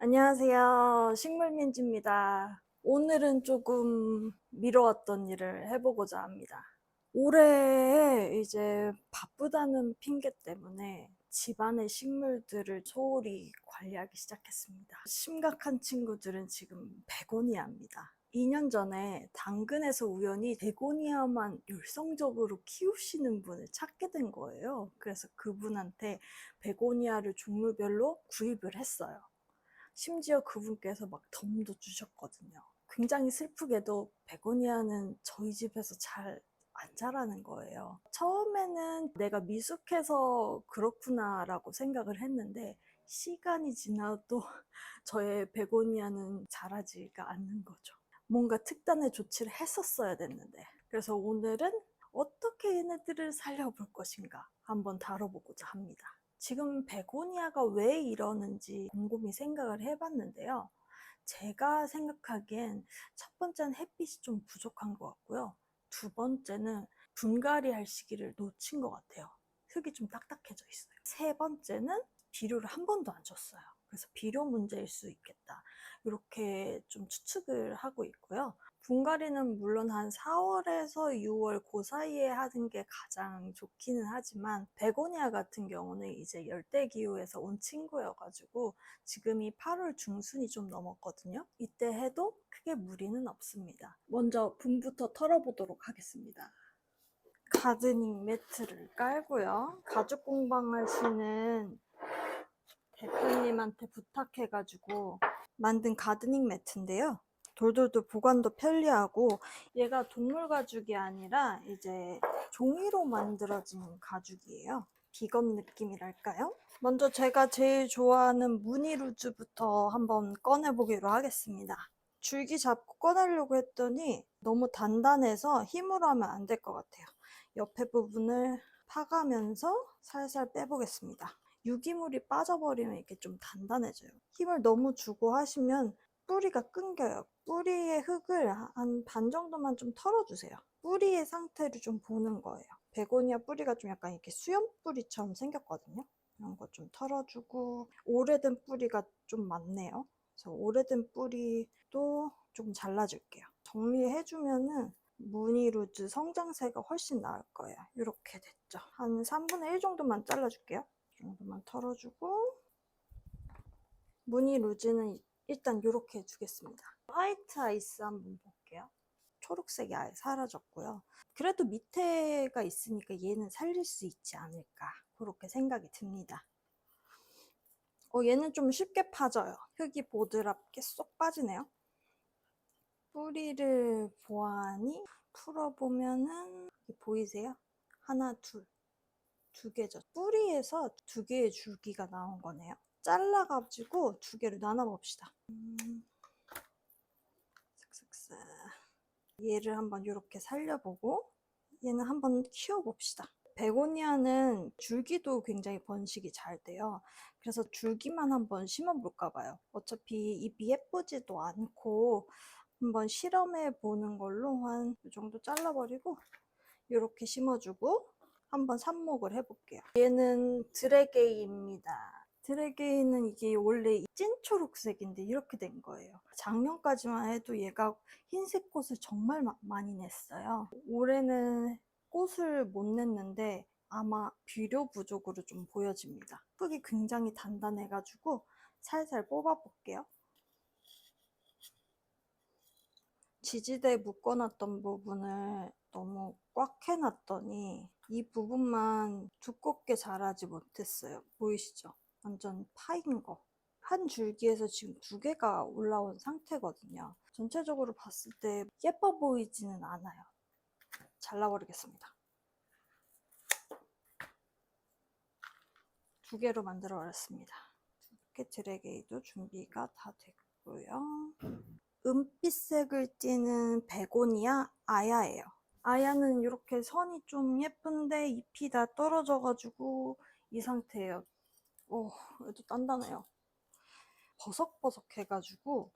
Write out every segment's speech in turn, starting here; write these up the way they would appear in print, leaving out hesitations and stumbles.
안녕하세요. 식물민지입니다. 오늘은 조금 미뤄왔던 일을 해보고자 합니다. 올해 이제 바쁘다는 핑계 때문에 집안의 식물들을 소홀히 관리하기 시작했습니다. 심각한 친구들은 지금 베고니아입니다. 2년 전에 당근에서 우연히 베고니아만 열성적으로 키우시는 분을 찾게 된 거예요. 그래서 그분한테 베고니아를 종류별로 구입을 했어요. 심지어 그분께서 막 덤도 주셨거든요. 굉장히 슬프게도 베고니아는 저희 집에서 잘 안 자라는 거예요. 처음에는 내가 미숙해서 그렇구나라고 생각을 했는데 시간이 지나도 저의 베고니아는 자라지가 않는 거죠. 뭔가 특단의 조치를 했었어야 됐는데. 그래서 오늘은 어떻게 얘네들을 살려볼 것인가 한번 다뤄보고자 합니다. 지금 베고니아가 왜 이러는지 곰곰이 생각을 해봤는데요. 제가 생각하기엔 첫 번째는 햇빛이 좀 부족한 것 같고요. 두 번째는 분갈이 할 시기를 놓친 것 같아요. 흙이 좀 딱딱해져 있어요. 세 번째는 비료를 한 번도 안 줬어요. 그래서 비료 문제일 수 있겠다. 이렇게 좀 추측을 하고 있고요. 분갈이는 물론 한 4월에서 6월 그 사이에 하는 게 가장 좋기는 하지만 베고니아 같은 경우는 이제 열대기후에서 온 친구여가지고 지금이 8월 중순이 좀 넘었거든요. 이때 해도 크게 무리는 없습니다. 먼저 분부터 털어보도록 하겠습니다. 가드닝 매트를 깔고요. 가죽 공방 하시는 대표님한테 부탁해가지고 만든 가드닝 매트인데요. 돌돌돌 보관도 편리하고 얘가 동물 가죽이 아니라 이제 종이로 만들어진 가죽이에요. 비건 느낌이랄까요? 먼저 제가 제일 좋아하는 무늬 루즈부터 한번 꺼내보기로 하겠습니다. 줄기 잡고 꺼내려고 했더니 너무 단단해서 힘으로 하면 안 될 것 같아요. 옆에 부분을 파가면서 살살 빼보겠습니다. 유기물이 빠져버리면 이렇게 좀 단단해져요. 힘을 너무 주고 하시면 뿌리가 끊겨요. 뿌리의 흙을 한 반 정도만 좀 털어주세요. 뿌리의 상태를 좀 보는 거예요. 베고니아 뿌리가 좀 약간 이렇게 수염 뿌리처럼 생겼거든요. 이런 거 좀 털어주고, 오래된 뿌리가 좀 많네요. 그래서 오래된 뿌리도 좀 잘라줄게요. 정리해주면은 무늬루즈 성장세가 훨씬 나을 거예요. 이렇게 됐죠. 한 3분의 1 정도만 잘라줄게요. 이 정도만 털어주고, 무늬루즈는 일단 이렇게 해주겠습니다. 화이트 아이스 한번 볼게요. 초록색이 아예 사라졌고요. 그래도 밑에가 있으니까 얘는 살릴 수 있지 않을까 그렇게 생각이 듭니다. 얘는 좀 쉽게 파져요. 흙이 보드랍게 쏙 빠지네요. 뿌리를 보아하니 풀어보면은 보이세요? 하나, 두 개죠. 뿌리에서 두 개의 줄기가 나온 거네요. 잘라가지고 두 개를 나눠봅시다. 슥슥슥. 얘를 한번 이렇게 살려보고 얘는 한번 키워봅시다. 베고니아는 줄기도 굉장히 번식이 잘 돼요. 그래서 줄기만 한번 심어볼까 봐요. 어차피 잎이 예쁘지도 않고 한번 실험해 보는 걸로 한 이 정도 잘라버리고 이렇게 심어주고 한번 삽목을 해볼게요. 얘는 드래게이입니다. 드래게이는 이게 원래 찐 초록색인데 이렇게 된 거예요. 작년까지만 해도 얘가 흰색 꽃을 정말 많이 냈어요. 올해는 꽃을 못 냈는데 아마 비료 부족으로 좀 보여집니다. 흙이 굉장히 단단해가지고 살살 뽑아볼게요. 지지대에 묶어놨던 부분을 너무 꽉 해놨더니 이 부분만 두껍게 자라지 못했어요. 보이시죠? 완전 파인 거. 한 줄기에서 지금 두 개가 올라온 상태거든요. 전체적으로 봤을 때 예뻐 보이지는 않아요. 잘라버리겠습니다. 두 개로 만들어 버렸습니다. 이렇게 드래게이도 준비가 다 됐고요. 은빛색을 띠는 베고니아 아야예요. 아야는 이렇게 선이 좀 예쁜데 잎이 다 떨어져가지고 이 상태예요. 얘도 단단해요. 버석버석해가지고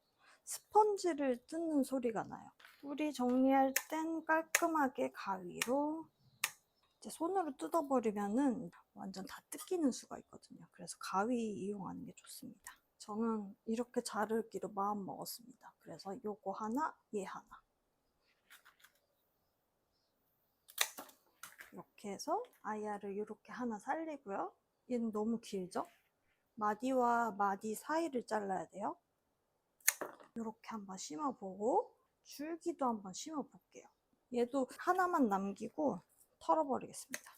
스펀지를 뜯는 소리가 나요. 뿌리 정리할 땐 깔끔하게 가위로 이제 손으로 뜯어버리면은 완전 다 뜯기는 수가 있거든요. 그래서 가위 이용하는 게 좋습니다. 저는 이렇게 자르기로 마음 먹었습니다. 그래서 요거 하나, 얘 하나. 이렇게 해서 아야를 이렇게 하나 살리고요. 얘는 너무 길죠? 마디와 마디 사이를 잘라야 돼요. 이렇게 한번 심어보고 줄기도 한번 심어볼게요. 얘도 하나만 남기고 털어버리겠습니다.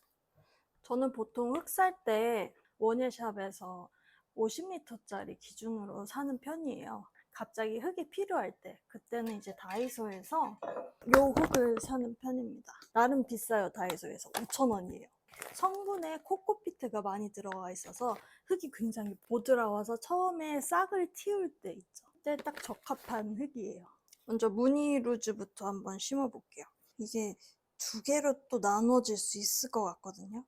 저는 보통 흙 살 때 원예샵에서 50m짜리 기준으로 사는 편이에요. 갑자기 흙이 필요할 때, 그때는 이제 다이소에서 요 흙을 사는 편입니다. 나름 비싸요. 다이소에서 5,000원이에요. 성분에 코코피트가 많이 들어가 있어서 흙이 굉장히 보드라워서 처음에 싹을 틔울 때 있죠. 그때 딱 적합한 흙이에요. 먼저 무늬루즈부터 한번 심어볼게요. 이게 두 개로 또 나눠질 수 있을 것 같거든요.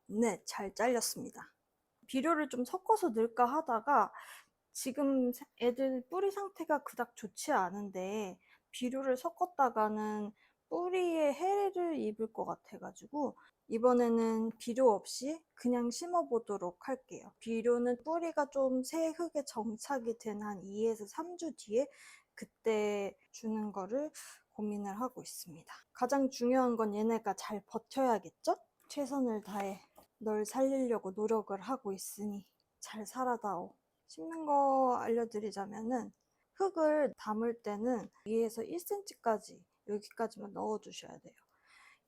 네, 잘 잘렸습니다. 비료를 좀 섞어서 넣을까 하다가 지금 애들 뿌리 상태가 그닥 좋지 않은데 비료를 섞었다가는 뿌리에 해를 입을 것 같아가지고 이번에는 비료 없이 그냥 심어보도록 할게요. 비료는 뿌리가 좀 새 흙에 정착이 된 한 2에서 3주 뒤에 그때 주는 거를 고민을 하고 있습니다. 가장 중요한 건 얘네가 잘 버텨야겠죠? 최선을 다해 널 살리려고 노력을 하고 있으니 잘 살아다오. 심는 거 알려드리자면은 흙을 담을 때는 위에서 1cm까지 여기까지만 넣어주셔야 돼요.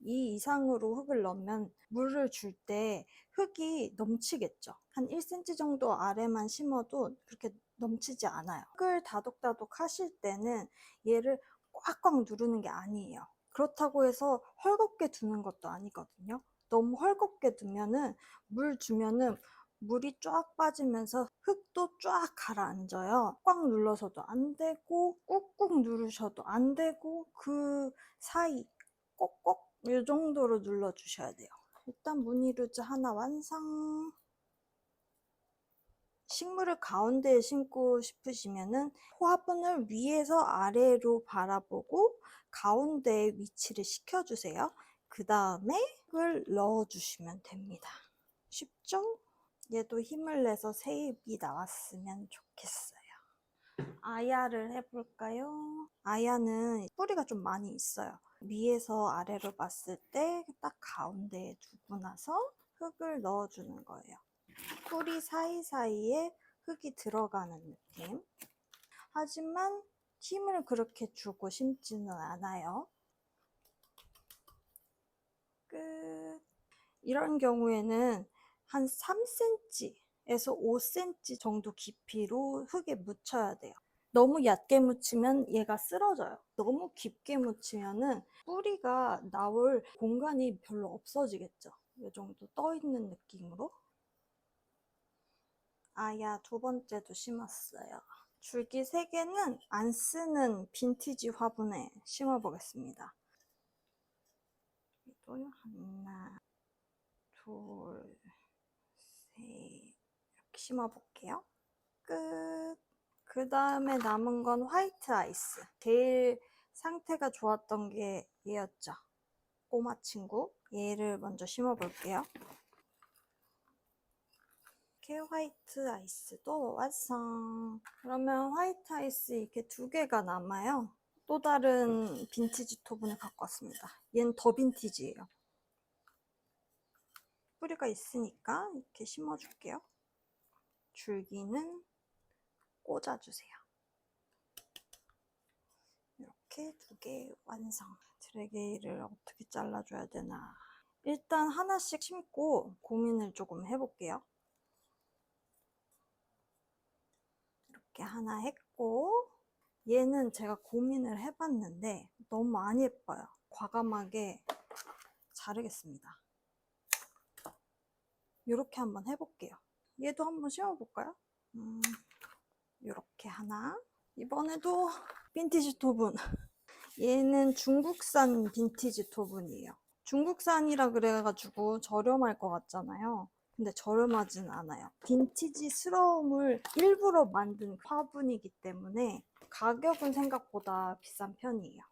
이 이상으로 흙을 넣으면 물을 줄 때 흙이 넘치겠죠. 한 1cm 정도 아래만 심어도 그렇게 넘치지 않아요. 흙을 다독다독 하실 때는 얘를 꽉꽉 누르는 게 아니에요. 그렇다고 해서 헐겁게 두는 것도 아니거든요. 너무 헐겁게 두면은 물 주면은 물이 쫙 빠지면서 흙도 쫙 가라앉아요. 꽉 눌러서도 안 되고 꾹꾹 누르셔도 안 되고 그 사이 꼭꼭 이 정도로 눌러주셔야 돼요. 일단 무늬루즈 하나 완성. 식물을 가운데에 심고 싶으시면은 화분을 위에서 아래로 바라보고 가운데에 위치를 시켜주세요. 그 다음에 흙을 넣어주시면 됩니다. 쉽죠? 얘도 힘을 내서 새잎이 나왔으면 좋겠어요. 아야를 해볼까요? 아야는 뿌리가 좀 많이 있어요. 위에서 아래로 봤을 때 딱 가운데에 두고 나서 흙을 넣어주는 거예요. 뿌리 사이사이에 흙이 들어가는 느낌. 하지만 힘을 그렇게 주고 심지는 않아요. 끝. 이런 경우에는 한 3cm에서 5cm 정도 깊이로 흙에 묻혀야 돼요. 너무 얕게 묻히면 얘가 쓰러져요. 너무 깊게 묻히면은 뿌리가 나올 공간이 별로 없어지겠죠. 이 정도 떠 있는 느낌으로. 아야 두 번째도 심었어요. 줄기 3개는 안 쓰는 빈티지 화분에 심어 보겠습니다. 또 하나, 둘, 셋 이렇게 심어 볼게요. 끝. 그 다음에 남은 건 화이트 아이스. 제일 상태가 좋았던 게 얘였죠. 꼬마 친구. 얘를 먼저 심어 볼게요. 이렇게 화이트 아이스도 완성. 그러면 화이트 아이스 이렇게 2개가 남아요. 또 다른 빈티지 토분을 갖고 왔습니다. 얘는 더 빈티지예요. 뿌리가 있으니까 이렇게 심어줄게요. 줄기는 꽂아주세요. 이렇게 2개 완성. 드래기를 어떻게 잘라줘야 되나. 일단 하나씩 심고 고민을 조금 해볼게요. 이렇게 하나 했고 얘는 제가 고민을 해봤는데 너무 안 예뻐요. 과감하게 자르겠습니다. 이렇게 한번 해볼게요. 얘도 한번 심어볼까요? 이렇게 하나. 이번에도 빈티지 토분. 얘는 중국산 빈티지 토분이에요. 중국산이라 그래가지고 저렴할 것 같잖아요. 근데 저렴하진 않아요. 빈티지스러움을 일부러 만든 화분이기 때문에 가격은 생각보다 비싼 편이에요.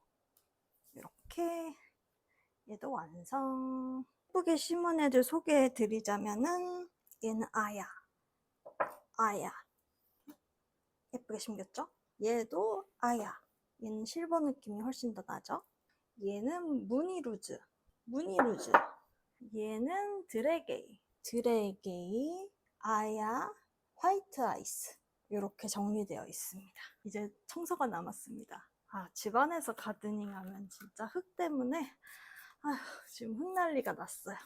이렇게 얘도 완성. 예쁘게 심은 애들 소개해 드리자면은 얘는 아야. 아야. 예쁘게 생겼죠? 얘도 아야. 얘는 실버 느낌이 훨씬 더 나죠? 얘는 무늬루즈. 무늬루즈. 얘는 드래게이. 드래게이, 아야, 화이트 아이스. 이렇게 정리되어 있습니다. 이제 청소가 남았습니다. 아, 집안에서 가드닝 하면 진짜 흙 때문에 아휴, 지금 흙난리가 났어요.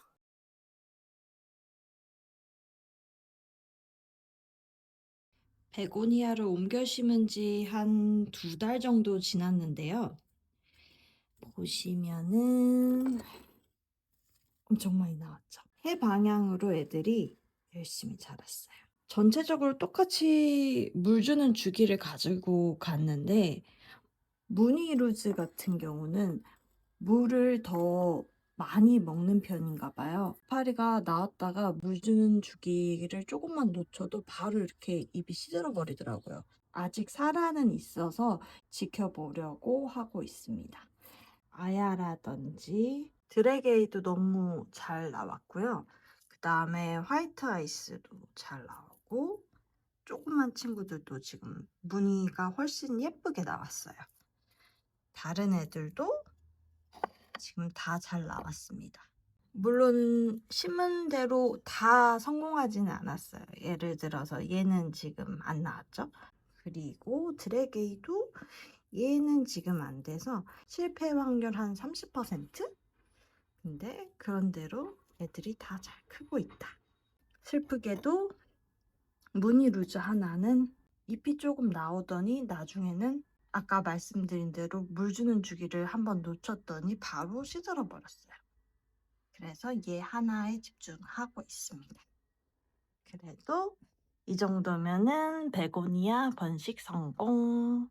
베고니아를 옮겨 심은 지 한 2달 정도 지났는데요. 보시면은 엄청 많이 나왔죠. 해 방향으로 애들이 열심히 자랐어요. 전체적으로 똑같이 물 주는 주기를 가지고 갔는데 무늬루즈 같은 경우는 물을 더 많이 먹는 편인가 봐요. 파리가 나왔다가 물 주는 주기를 조금만 놓쳐도 바로 이렇게 입이 시들어 버리더라고요. 아직 살아는 있어서 지켜보려고 하고 있습니다. 아야라든지 드래게이도 너무 잘 나왔고요. 그 다음에 화이트 아이스도 잘 나오고 조그만 친구들도 지금 무늬가 훨씬 예쁘게 나왔어요. 다른 애들도 지금 다 잘 나왔습니다. 물론 심은 대로 다 성공하지는 않았어요. 예를 들어서 얘는 지금 안 나왔죠? 그리고 드래게이도 얘는 지금 안 돼서 실패 확률 한 30%? 근데 그런대로 애들이 다 잘 크고 있다. 슬프게도 무늬루즈 하나는 잎이 조금 나오더니 나중에는 아까 말씀드린 대로 물 주는 주기를 한번 놓쳤더니 바로 시들어 버렸어요. 그래서 얘 하나에 집중하고 있습니다. 그래도 이 정도면은 베고니아 번식 성공.